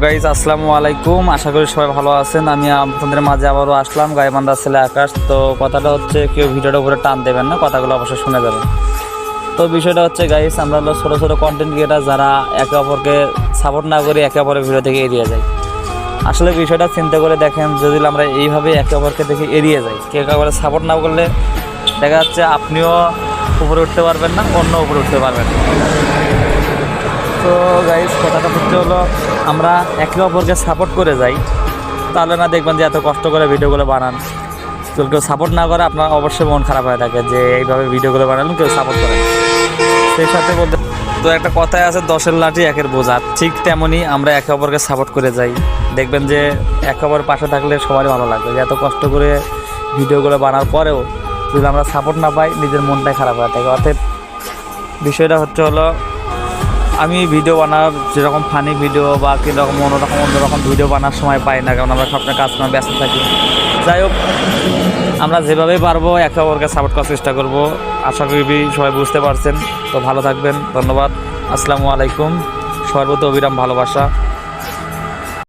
Guys আসসালামু আলাইকুম, আশা করি সবাই ভালো আছেন। আমি আপনাদের মাঝে আবারও আসলাম, গাইবান্ধার ছেলে আকাশ। তো কথাটা হচ্ছে, কেউ ভিডিওটার উপরে টান দেবেন না, কথাগুলো অবশ্যই শুনে যাবেন। তো বিষয়টা হচ্ছে গাইজ, আমরা হলো ছোটো ছোটো কন্টেন্ট ক্রিয়েটার যারা একে অপরকে সাপোর্ট না করি, একে অপরের ভিডিও থেকে এড়িয়ে যাই। আসলে বিষয়টা চিন্তা করে দেখেন, যদি আমরা এইভাবে একে অপরকে দেখে এড়িয়ে যাই, কেউ একে অপরে সাপোর্ট না করলে দেখা যাচ্ছে আপনিও উপরে উঠতে পারবেন না, অন্য উপরে উঠতে পারবেন না। তো গাইজ কথাটা হচ্ছে হলো, আমরা একে অপরকে সাপোর্ট করে যাই, তাহলে না দেখবেন যে এত কষ্ট করে ভিডিওগুলো বানান, কেউ সাপোর্ট না করে আপনার অবশ্যই মন খারাপ হয়ে থাকে যে এইভাবে ভিডিওগুলো বানালেন, কেউ সাপোর্ট করে না। সেই সাথে বলতে তো একটা কথাই আছে, 10-এর লাঠি 1-এর বোঝা। ঠিক তেমনই আমরা একে অপরকে সাপোর্ট করে যাই, দেখবেন যে একে অপরের পাশে থাকলে সবারই ভালো লাগবে। যে এত কষ্ট করে ভিডিওগুলো বানার পরেও যদি আমরা সাপোর্ট না পাই, নিজের মনটাই খারাপ হয়ে থাকে। অর্থাৎ বিষয়টা হচ্ছে হলো, আমি ভিডিও বানার যেরকম ফানি ভিডিও বা কীরকম অন্যরকম ভিডিও বানার সময় পাই না, কারণ আমরা সবটা কাজ করে ব্যস্ত থাকি। যাই হোক, আমরা যেভাবেই পারবো একে অপরকে সাপোর্ট করার চেষ্টা করব। আশা করি সবাই বুঝতে পারছেন। তো ভালো থাকবেন, ধন্যবাদ, আসসালামু আলাইকুম। সর্বত অবিরাম ভালোবাসা।